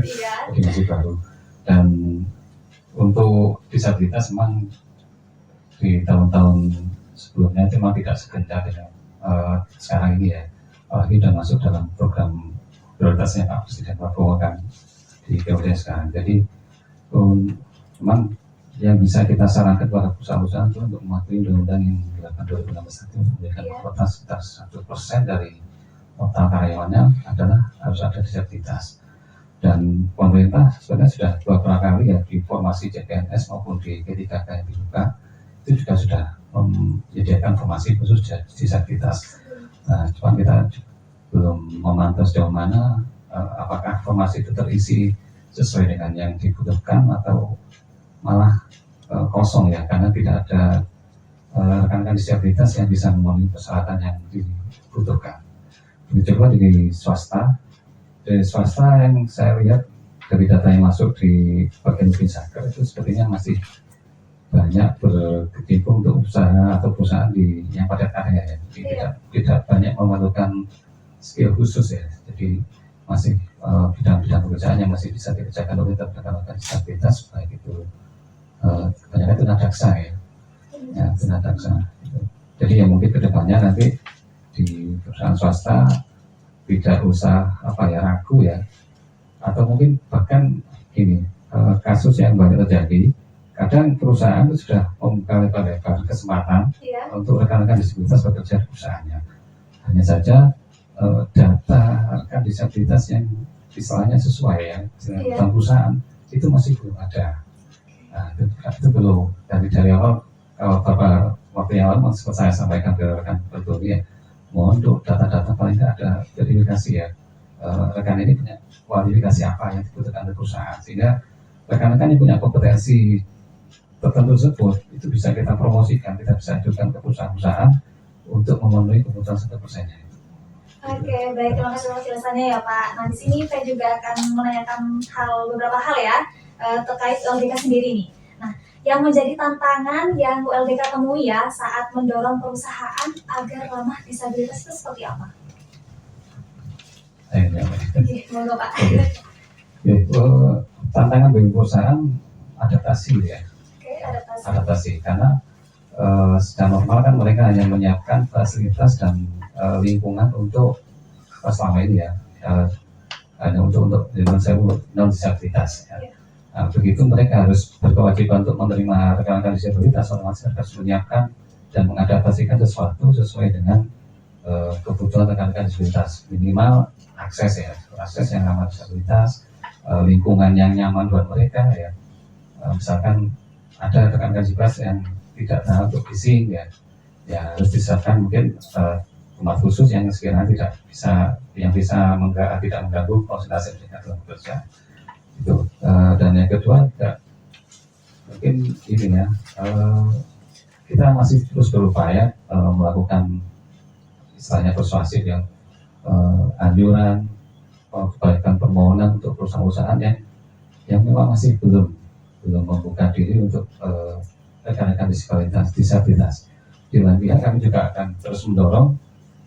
Iya. Jadi masih baru. Dan untuk disabilitas memang di tahun-tahun sebelumnya itu memang tidak segencar dengan sekarang ini ya. Ini sudah masuk dalam program prioritasnya Pak Presiden Prabowo kan di kemudian sekarang. Jadi memang yang bisa kita sarankan kepada perusahaan-perusahaan itu untuk mematuhi undang-undang yang dilakukan 2016 itu memberikan kuota sekitar 1% dari total karyawannya adalah harus ada disabilitas. Dan pemerintah sebenarnya sudah beberapa kali ya di formasi CPNS maupun di P3K yang dibuka itu juga sudah menyediakan formasi khusus disabilitas. Nah, cuma kita belum memantau sejauh mana apakah formasi itu terisi sesuai dengan yang dibutuhkan atau malah kosong ya, karena tidak ada rekan-rekan disabilitas yang bisa memenuhi persyaratan yang dibutuhkan. Begitu juga di swasta. Dari swasta yang saya lihat dari data yang masuk di bagian Pinsaker itu sepertinya masih banyak berkecimpung untuk usaha atau perusahaan yang padat karya ya. Jadi tidak banyak memerlukan skill khusus ya. Jadi masih bidang-bidang pekerjaan yang masih bisa dikerjakan oleh rekan-rekan disabilitas, baik itu kebanyakan tunadaksa ya, tunadaksa. Jadi yang mungkin kedepannya nanti di perusahaan swasta tidak usah ragu ya, atau mungkin bahkan gini, kasus yang banyak terjadi, kadang perusahaan itu sudah membuka lebar-lebar kesempatan untuk rekan-rekan disabilitas bekerja di perusahaannya. Hanya saja data rekan disabilitas yang istilahnya sesuai ya dengan perusahaan itu masih belum ada. Nah, itu belum dari awal. Kalau beberapa waktu yang lalu saya sampaikan ke rekan Pertuni ya, mohon untuk data-data paling tidak ada verifikasi ya, rekan ini punya kualifikasi apa yang dibutuhkan oleh perusahaan, sehingga rekan-rekan yang punya kompetensi tertentu tersebut itu bisa kita promosikan, kita bisa ajukan ke perusahaan-perusahaan untuk memenuhi kebutuhan 100%-nya. Oke, baik, terima kasih atas penjelasannya ya Pak. Nah di sini saya juga akan menanyakan beberapa hal ya terkait ULDK sendiri nih. Nah, yang menjadi tantangan yang ULDK temui ya saat mendorong perusahaan agar ramah disabilitas itu seperti apa? Oke, monggo Pak. Tantangan bagi perusahaan adaptasi ya. Oke, adaptasi. Adaptasi karena secara normal kan mereka hanya menyiapkan fasilitas dan lingkungan untuk selama ini ya, hanya untuk non disabilitas ya. Nah, begitu mereka harus berkewajiban untuk menerima rekan-rekan disabilitas, otomatis harus menyiapkan dan mengadaptasikan sesuatu sesuai dengan kebutuhan rekan-rekan disabilitas. Minimal akses yang ramah disabilitas, lingkungan yang nyaman buat mereka ya. Misalkan ada rekan-rekan disabilitas yang tidak tahan untuk bising ya harus disiapkan mungkin tempat khusus yang sekiranya tidak mengganggu konsentrasi mereka dalam bekerja. Itu dan yang kedua juga mungkin ini ya, kita masih terus berupaya melakukan istilahnya persuasif yang anjuran kebaikan permohonan untuk perusahaan-perusahaan yang memang masih belum membuka diri untuk rekan-rekan disabilitas. Di lain pihak kami juga akan terus mendorong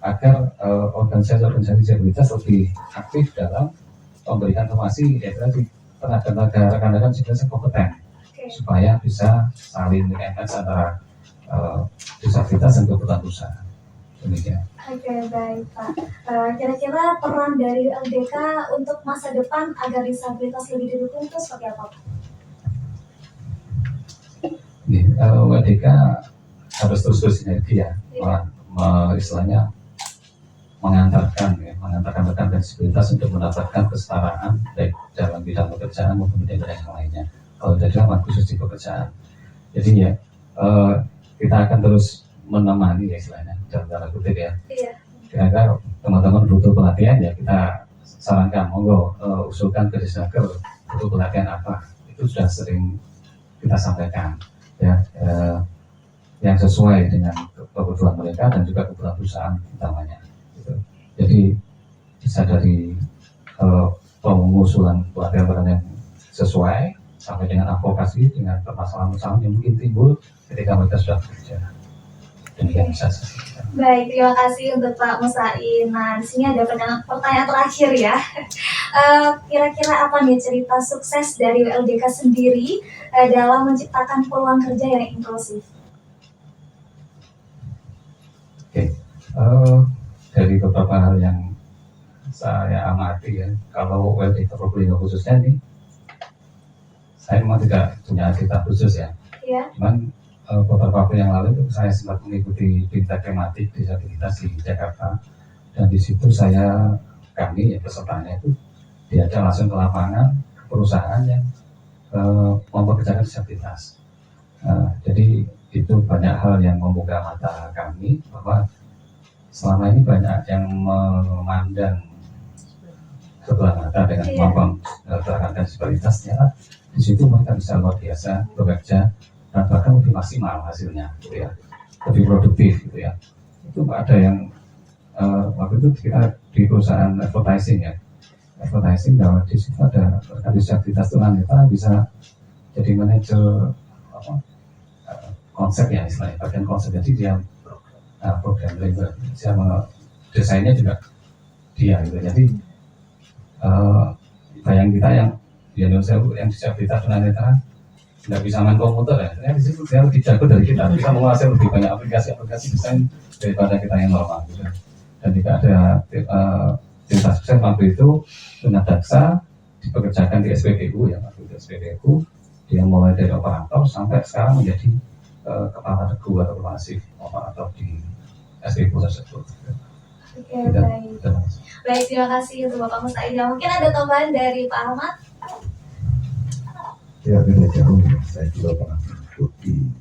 agar organisasi disabilitas lebih aktif dalam memberikan informasi tenaga rekan-rekan disabilitas yang kompeten, supaya bisa saling mengingatkan antara disabilitas dan kebutuhan usaha. Demikian. Oke, baik Pak. Kira-kira peran dari LDK untuk masa depan agar disabilitas lebih didukung itu seperti apa Pak? LDK harus terus bersinergi ya, istilahnya mengantarkan rekan disabilitas untuk mendapatkan kesetaraan baik dalam bidang pekerjaan maupun bidang yang lainnya. Kalau tidak dalam khusus di pekerjaan. Jadi ya kita akan terus menemani ya istilahnya dalam tanda kutip ya. Kira-kira teman-teman butuh pelatihan ya kita sarankan monggo usulkan ke Disnaker butuh pelatihan apa, itu sudah sering kita sampaikan ya, yang sesuai dengan kebutuhan mereka dan juga kebutuhan perusahaan utamanya. Jadi bisa dari pengusulan pelatihan yang sesuai sampai dengan advokasi dengan permasalahan-permasalahan yang mungkin timbul ketika mereka sudah bekerja. Demikian bisa. Baik, terima kasih untuk Pak Musain. Nah, di sini ada pertanyaan terakhir ya. Kira-kira apa nih cerita sukses dari WLDK sendiri dalam menciptakan peluang kerja yang inklusif? Oke. Dari beberapa hal yang saya amati ya, kalau WLDK Probolinggo khususnya ini saya memang tidak punya agenda khusus ya. Ya. Cuman beberapa waktu yang lalu itu saya sempat mengikuti berita tematik disabilitas di Jakarta, dan di situ kami pesertanya itu diajak langsung ke lapangan perusahaan yang mempekerjakan disabilitas. Jadi itu banyak hal yang membuka mata kami bahwa selama ini banyak yang memandang sebelah mata dengan kemampuan terhadap disabilitasnya. Di situ mereka bisa luar biasa bekerja dan bahkan lebih maksimal hasilnya, gitu ya, lebih produktif, gitu ya. Itu ada yang waktu itu kita di perusahaan advertising bahwa di situ ada disabilitas tunanetra bisa jadi manajer konsep ya, istilahnya bagian konsep. Jadi dia program label, desainnya juga dia, gitu. Jadi bayang kita yang di Indonesia yang disabilitas tunanetra nggak bisa main komputer ya, di situ dia lebih jago dari kita, bisa menguasai lebih banyak aplikasi desain daripada kita yang normal, gitu. Dan juga ada cerita sukses waktu itu tunadaksa dipekerjakan di SPBU ya, waktu di SPBU dia mulai dari operator sampai sekarang menjadi kepala regu atau masif operator di SPBU tersebut. Oke, baik. Baik, terima kasih untuk Bapak Mustaida. Mungkin ada tambahan dari Pak Ahmad? Ya, beda jauh ya. Saya juga pernah mengikuti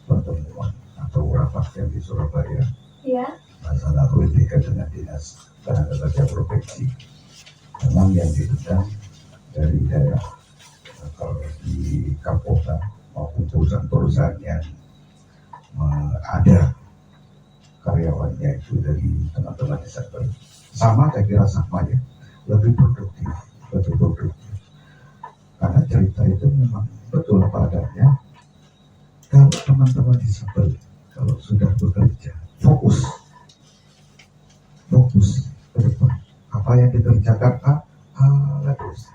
pertemuan atau rapat yang di Surabaya. Iya. Masalah UITK dengan Dinas Tenaga Kerja Provinsi. Memang yang diundang dari daerah, kalau di Kapolda maupun perusahaan-perusahaan yang ada karyawannya itu dari teman-teman disabilitas. Sama, saya kira sama ya, lebih produktif. Karena cerita itu memang betul apa adanya. Kalau teman-teman disabel, kalau sudah bekerja, fokus ke depan. Apa yang dikerjakan terus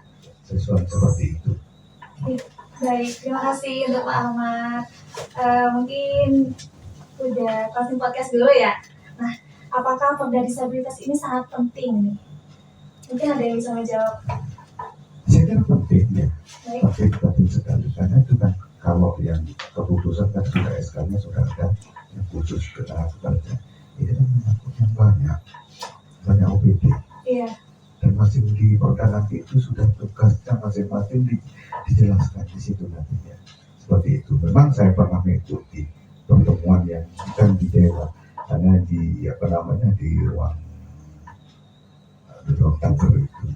sesuai seperti itu. Baik, terima kasih untuk Pak Ahmad. Mungkin udah closing podcast dulu ya. Nah, apakah perda disabilitas ini sangat penting nih? Mungkin ada yang bisa menjawab. Saya kira penting ya, Baik. penting sekali. Karena itu kan kalau yang keputusan kan sudah SK-nya sudah ada yang khusus ke tenaga kerja. Ini kan menyangkut yang banyak OPD. Iya. Dan masing di perda nanti itu sudah tugasnya masing-masing dijelaskan di situ nantinya. Seperti itu. Memang saya pernah mengikuti pertemuan yang kan di Dewa, karena di di ruang kantor itu.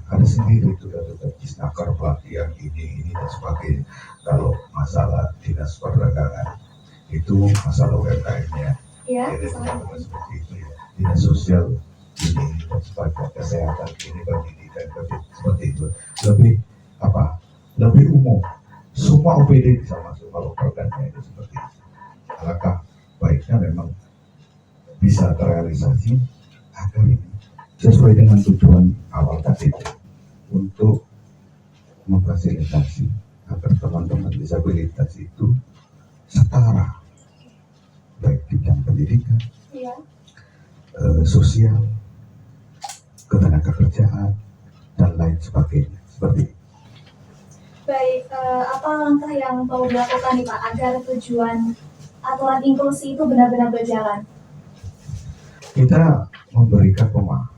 Ada sendiri itu ada disnaker pelatihan ini dan sebagainya. Kalau masalah dinas perdagangan itu masalah UMKM-nya, Iya. seperti itu ya. Dinas sosial ini dan sebagainya, kesehatan ini, pendidikan seperti itu. Lebih umum. Semua OPD bisa masuk kalau programnya itu seperti itu. Alangkah baiknya memang bisa terrealisasi agar ini sesuai dengan tujuan awal tadi untuk memfasilitasi agar teman-teman disabilitas itu setara, baik di bidang pendidikan, Iya. Sosial, ketenagakerjaan, dan lain sebagainya. Seperti itu. Baik, apa langkah yang perlu dilakukan nih Pak agar tujuan aturan inklusi itu benar-benar berjalan? Kita memberikan pemahaman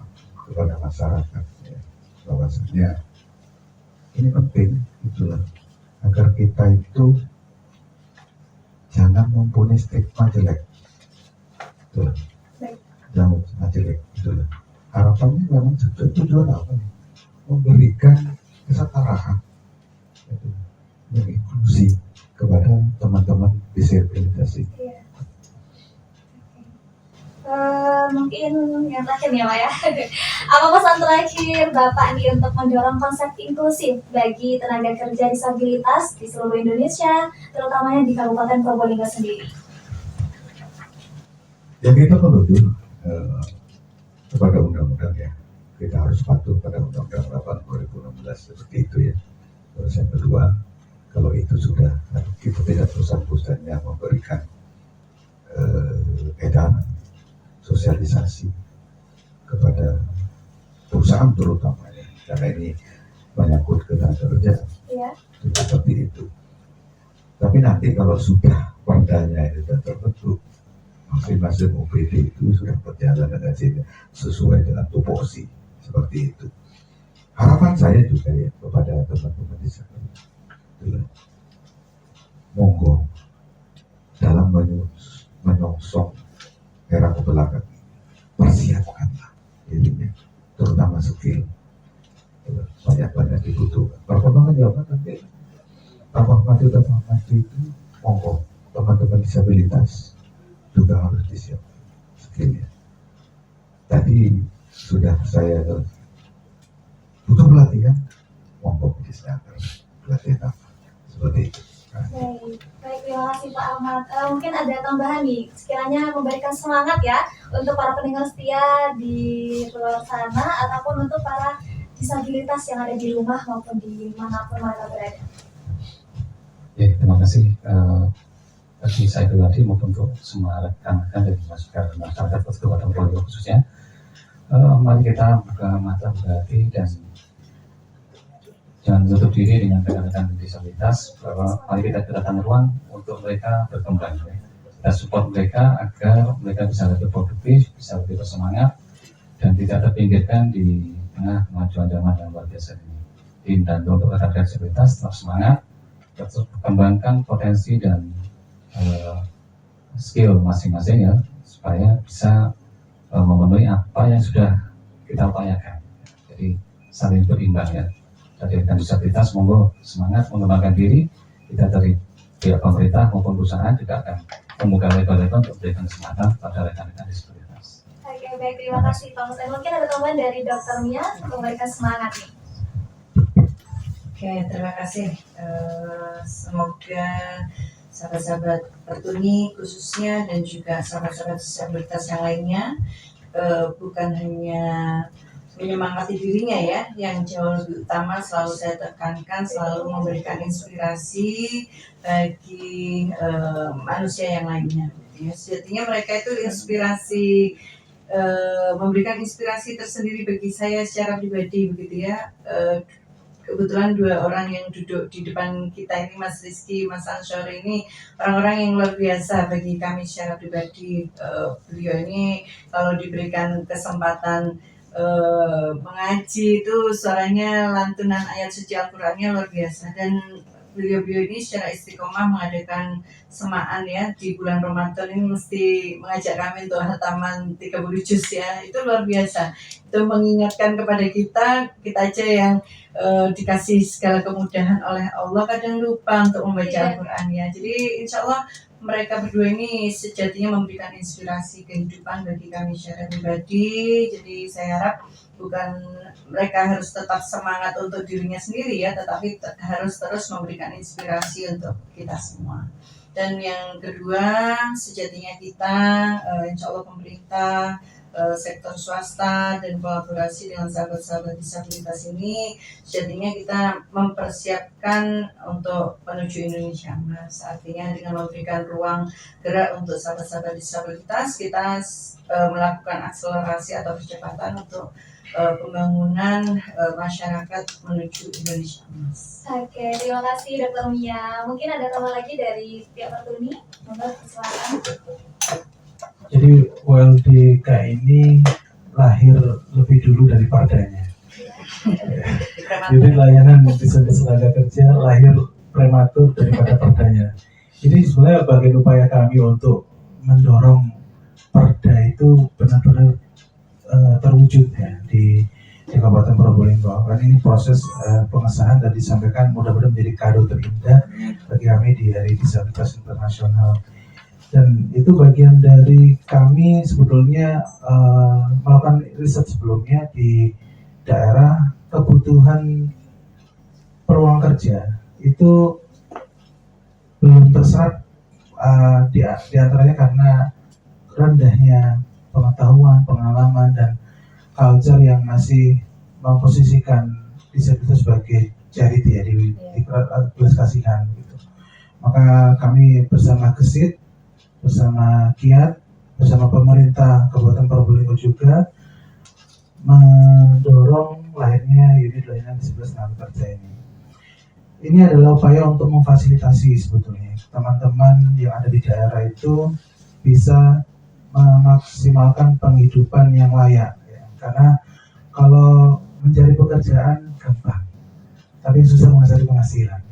kepada masyarakat ya, bahwasanya ini penting itulah agar kita itu jangan mempunyai stigma jelek. Itulah. Jangan stigma jelek itulah. Harapannya memang tujuan apa nih? Memberikan kesetaraan, inklusi kepada teman-teman disabilitas ini. Iya. Mungkin yang terakhir nih Pak ya. Apa pesan terakhir Bapak nih untuk mendorong konsep inklusif bagi tenaga kerja disabilitas di seluruh Indonesia, terutamanya di Kabupaten Probolinggo sendiri? Ya, kita menuju kepada undang-undang ya. Kita harus patuh pada Undang-Undang 8 2016 seperti itu ya. Terus yang kedua, kalau itu sudah kita tidak bosan-bosannya memberikan edaran, sosialisasi kepada perusahaan terutamanya, karena ini menyangkut tenaga kerja Iya. seperti itu. Tapi nanti kalau sudah perdanya ini sudah terbentuk, masing-masing OPD itu sudah berjalan dengan sesuai dengan tupoksi seperti itu. Harapan saya juga ya kepada teman-teman di sana, monggo dalam menyongsong era kebelakang, persiapkanlah dirinya, terutama skill. Banyak-banyak dibutuhkan. Perkembangan zaman nanti tambah maju itu, monggo teman-teman disabilitas juga harus disiapkan skillnya. Tadi sudah saya butuh pelatihan, monggo disediakan pelatihan apa seperti itu. Baik, terima kasih Pak Ahmad. Mungkin ada tambahan nih, sekiranya memberikan semangat ya untuk para pendengar setia di luar sana ataupun untuk para disabilitas yang ada di rumah maupun di manapun mereka berada. Ya, terima kasih bagi saya pribadi maupun untuk semua rekan-rekan dari masyarakat Kabupaten Probolinggo khususnya. Mari kita buka mata, buka hati, dan jangan tutup diri dengan rekan-rekan disabilitas. Mari kita berikan ruang untuk mereka berkembang. Ya. Kita support mereka agar mereka bisa lebih produktif, bisa lebih bersemangat, dan tidak terpinggirkan di tengah kemajuan zaman yang luar biasa ini. Dan untuk rekan-rekan disabilitas tetap semangat, terus kembangkan potensi dan skill masing-masing ya, supaya bisa memenuhi apa yang sudah kita upayakan. Jadi saling berimbang ya. Dari rekan disabilitas monggo semangat mengembangkan diri. Kita dari pihak pemerintah maupun perusahaan juga akan membuka lebar-lebar untuk memberikan kesempatan pada rekan-rekan disabilitas. Oke, baik, terima kasih Pak Ahmad. Mungkin ada tambahan dari Dr. Mia untuk memberikan semangat nih. Oke, terima kasih. Semoga sahabat-sahabat Pertuni khususnya dan juga sahabat-sahabat disabilitas yang lainnya bukan hanya menyemangati dirinya ya, yang jauh lebih utama selalu saya tekankan selalu memberikan inspirasi bagi manusia yang lainnya. Ya, sejatinya mereka itu inspirasi, memberikan inspirasi tersendiri bagi saya secara pribadi begitu ya. Kebetulan dua orang yang duduk di depan kita ini, Mas Rizky, Mas Ansyar, ini orang-orang yang luar biasa bagi kami secara pribadi. Beliau ini kalau diberikan kesempatan mengaji itu suaranya lantunan ayat suci Al-Qur'annya luar biasa, dan beliau-beliau ini secara istiqomah mengadakan semaan ya di bulan Ramadan ini, mesti mengajak kami untuk hataman 30 juz ya, itu luar biasa. Itu mengingatkan kepada kita aja yang dikasih segala kemudahan oleh Allah kadang lupa untuk membaca Al-Quran ya. Jadi insya Allah mereka berdua ini sejatinya memberikan inspirasi kehidupan bagi kami secara pribadi. Jadi saya harap bukan mereka harus tetap semangat untuk dirinya sendiri ya, tetapi harus terus memberikan inspirasi untuk kita semua. Dan yang kedua, sejatinya kita insya Allah pemerintah, sektor swasta dan kolaborasi dengan sahabat-sahabat disabilitas ini, sejatinya kita mempersiapkan untuk menuju Indonesia Emas. Artinya dengan memberikan ruang gerak untuk sahabat-sahabat disabilitas, kita melakukan akselerasi atau percepatan untuk pembangunan masyarakat menuju Indonesia Emas. Oke, terima kasih Dr. Mia. Mungkin ada tambah lagi dari pihak Pertuni? Monggo, silakan. Jadi WLDK ini lahir lebih dulu dari perdanya. Jadi layanan disabilitas tenaga kerja lahir prematur daripada perdanya. Jadi sebenarnya bagian upaya kami untuk mendorong perda itu benar-benar terwujud ya di Kabupaten Probolinggo. Karena ini proses pengesahan dan disampaikan mudah-mudahan menjadi kado terindah bagi kami di Hari Disabilitas Internasional. Dan itu bagian dari kami sebetulnya melakukan riset sebelumnya di daerah, kebutuhan peluang kerja itu belum terserap di antaranya karena rendahnya pengetahuan, pengalaman, dan culture yang masih memposisikan disabilitas sebagai charity ya, diklasasikan gitu. Maka kami bersama Gesit, bersama Kiat, bersama pemerintah Kabupaten Probolinggo juga mendorong lahirnya unit layanan disabilitas tenaga kerja ini. Ini adalah upaya untuk memfasilitasi sebetulnya teman-teman yang ada di daerah itu bisa memaksimalkan penghidupan yang layak. Ya. Karena kalau mencari pekerjaan gampang, tapi susah mencari penghasilan.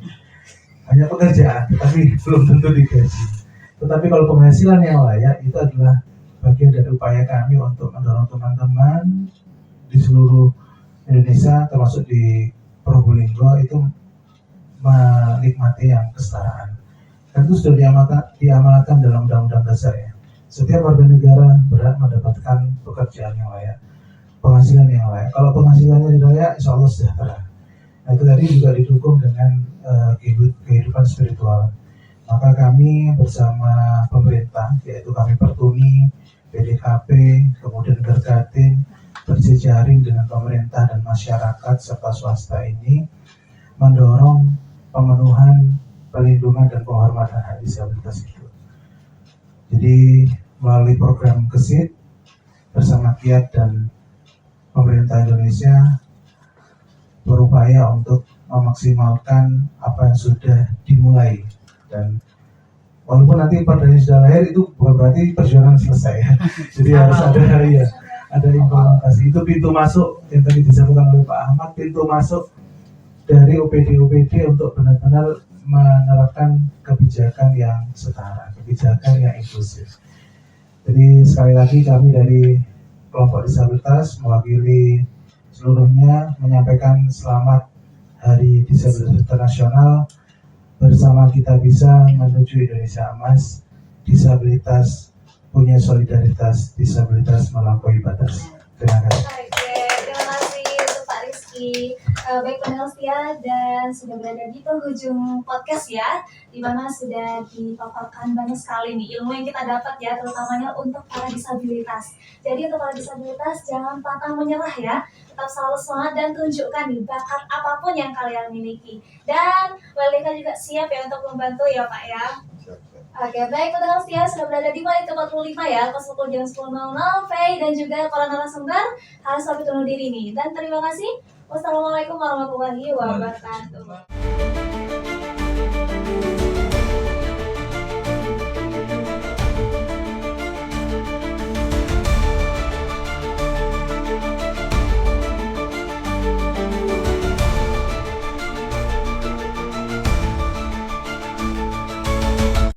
Hanya pekerjaan, tetapi belum tentu digaji. Tetapi kalau penghasilan yang layak itu adalah bagian dari upaya kami untuk mendorong teman-teman di seluruh Indonesia, termasuk di Probolinggo itu menikmati yang kesetaraan. Dan itu sudah diamanatkan dalam Undang-Undang Dasar ya. Setiap warga negara berhak mendapatkan pekerjaan yang layak, penghasilan yang layak. Kalau penghasilannya layak, insya Allah sejahtera. Nah itu tadi juga didukung dengan kehidupan spiritual. Maka kami bersama pemerintah, yaitu kami Pertuni, PDKP, kemudian Gergatin, berjejaring dengan pemerintah dan masyarakat serta swasta ini mendorong pemenuhan perlindungan dan penghormatan hak disabilitas itu. Jadi melalui program KESID bersama Kiat dan pemerintah Indonesia berupaya untuk memaksimalkan apa yang sudah dimulai, dan walaupun nanti perdana sudah lahir itu bukan berarti perjuangan selesai ya. Jadi harus ada implementasi. Itu pintu masuk yang tadi disampaikan oleh Pak Ahmad, pintu masuk dari OPD untuk benar-benar menerapkan kebijakan yang setara, kebijakan yang inklusif. Jadi sekali lagi kami dari kelompok disabilitas mewakili seluruhnya menyampaikan selamat Hari Disabilitas Internasional. Bersama kita bisa menuju Indonesia Emas. Disabilitas punya solidaritas, disabilitas melampaui batas. Terima kasih. Oke, terima kasih untuk Pak Rizky. Baik pendengar setia dan sudah berada di penghujung podcast ya, di mana sudah dipaparkan banyak sekali nih ilmu yang kita dapat ya, terutamanya untuk para disabilitas. Jadi untuk para disabilitas jangan pantang menyerah ya, tetap selalu semangat dan tunjukkan nih bakat apapun yang kalian miliki. Dan Welika juga siap ya untuk membantu ya Pak ya. Oke, baik pendengar setia sudah berada di menit ke-45 ya, pas pukul jam 10.00, Faye dan juga para narasumber harus pamit undur diri nih. Dan terima kasih. Wassalamualaikum warahmatullahi wabarakatuh.